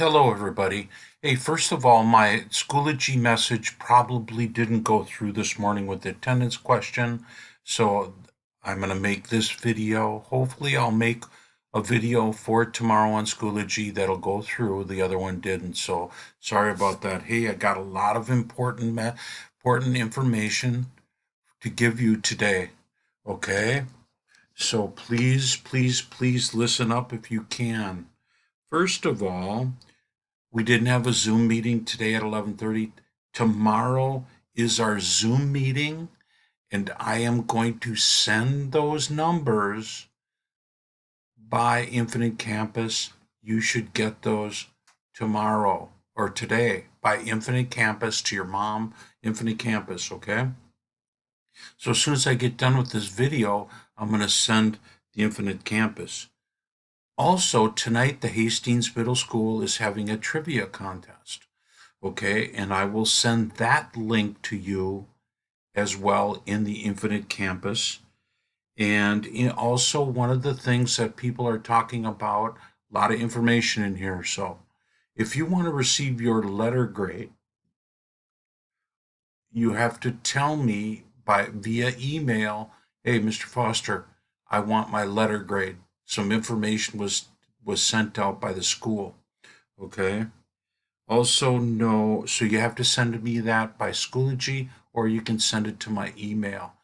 Hello, everybody. Hey, first of all, my Schoology message probably didn't go through this morning with the attendance question, so I'm going to make this video. Hopefully, I'll make a video for tomorrow on Schoology that'll go through. The other one didn't, so sorry about that. Hey, I got a lot of important information to give you today. Okay, so please listen up if you can. First of all, we didn't have a Zoom meeting today at 11:30. Tomorrow is our Zoom meeting, and I am going to send those numbers by Infinite Campus. You should get those tomorrow or today by Infinite Campus to your mom, Infinite Campus, okay? So as soon as I get done with this video, I'm going to send the Infinite Campus. Also, tonight, the Hastings Middle School is having a trivia contest. Okay, and I will send that link to you as well in the Infinite Campus. And also, one of the things that people are talking about, a lot of information in here. So, if you want to receive your letter grade, you have to tell me via email, hey, Mr. Foster, I want my letter grade. Some information was sent out by the school. Okay. Also, no, so you have to send me that by Schoology or you can send it to my email.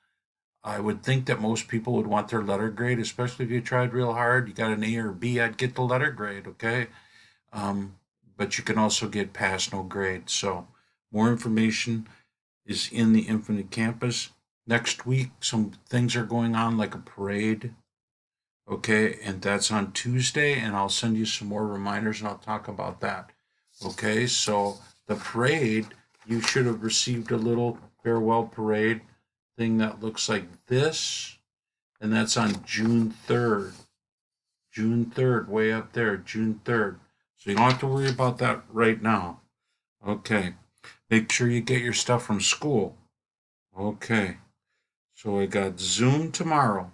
I would think that most people would want their letter grade, especially if you tried real hard. You got an A or B, I'd get the letter grade, okay? Um, but you can also get pass no grade. So, more information is in the Infinite Campus. Next week, some things are going on, like a parade, okay? And that's on Tuesday, and I'll send you some more reminders and I'll talk about that. Okay, so the parade, you should have received a little farewell parade thing that looks like this, and that's on June 3rd. June 3rd, way up there, June 3rd. So you don't have to worry about that right now. Okay, make sure you get your stuff from school. Okay, so I got Zoom tomorrow,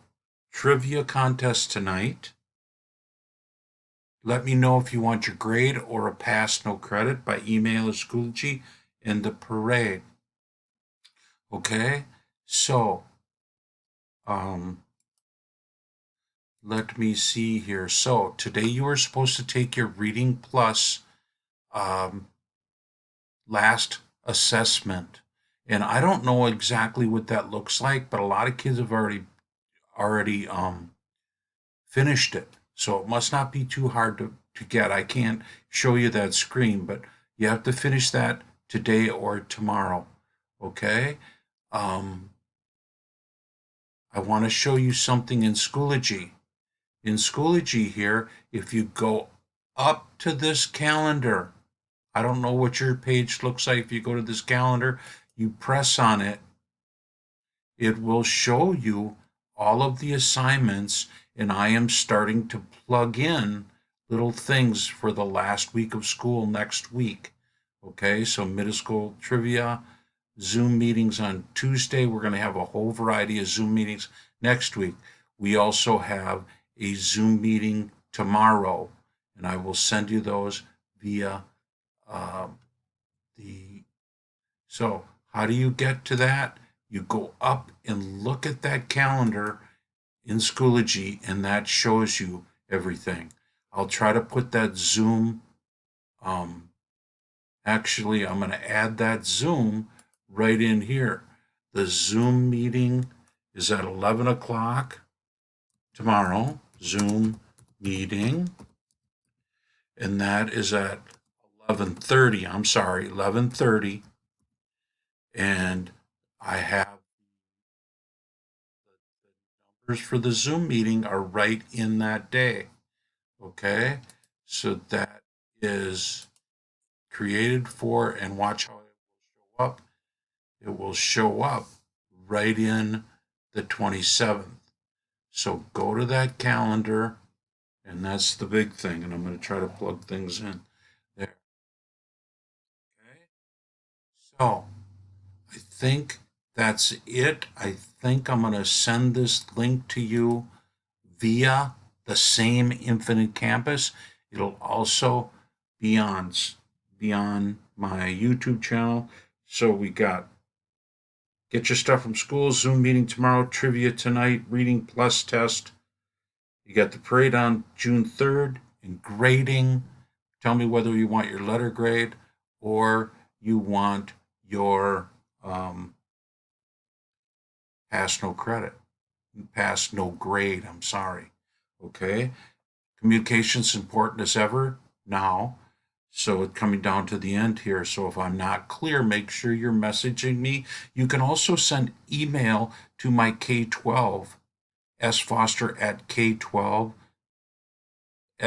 trivia contest tonight. Let me know if you want your grade or a pass no credit by email or Schoology in the parade. Okay, so um, let me see here. So today you are supposed to take your Reading Plus um, last assessment, and I don't know exactly what that looks like, but a lot of kids have already finished it. So it must not be too hard to get. I can't show you that screen, but you have to finish that today or tomorrow. Okay? Um, I want to show you something in Schoology. In Schoology here, if you go up to this calendar, I don't know what your page looks like. If you go to this calendar, you press on it, it will show you all of the assignments, and I am starting to plug in little things for the last week of school next week. Okay, so middle school trivia, Zoom meetings on Tuesday. We're going to have a whole variety of Zoom meetings next week. We also have a Zoom meeting tomorrow, and I will send you those via uh, the. So, how do you get to that? You go up and look at that calendar in Schoology, and that shows you everything. I'll try to put that Zoom. Um, Actually, I'm going to add that Zoom right in here. The Zoom meeting is at 11 o'clock tomorrow. Zoom meeting. And that is at 11:30. I'm sorry, 11:30. And I have the numbers for the Zoom meeting are right in that day. Okay? So that is created for, and watch how it will show up. It will show up right in the 27th. So go to that calendar, and that's the big thing. And I'm going to try to plug things in there. Okay. So I think that's it. I think I'm going to send this link to you via the same Infinite Campus. It'll also be on my YouTube channel. So we got get your stuff from school, Zoom meeting tomorrow, trivia tonight, reading plus test. You got the parade on June 3rd and grading. Tell me whether you want your letter grade or you want your pass no credit, pass no grade. I'm sorry. Okay. Communication's important as ever now. So it's coming down to the end here. So if I'm not clear, make sure you're messaging me. You can also send email to my K-12, sfoster at K-12,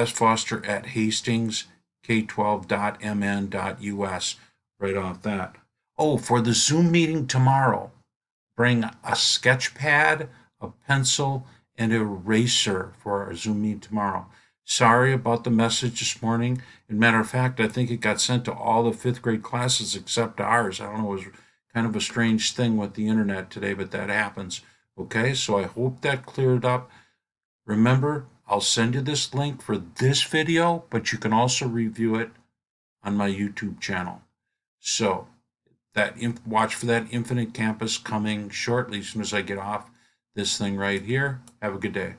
sfoster at Hastings, K12.mn.us, right off that. Oh, for the Zoom meeting tomorrow, bring a sketch pad, a pencil, and an eraser for our Zoom meeting tomorrow. Sorry about the message this morning. As a matter of fact, I think it got sent to all the fifth grade classes except ours. I don't know, it was kind of a strange thing with the internet today, but that happens. Okay, so I hope that cleared up. Remember, I'll send you this link for this video, but you can also review it on my YouTube channel. So watch for that Infinite Campus coming shortly as soon as I get off this thing right here. Have a good day.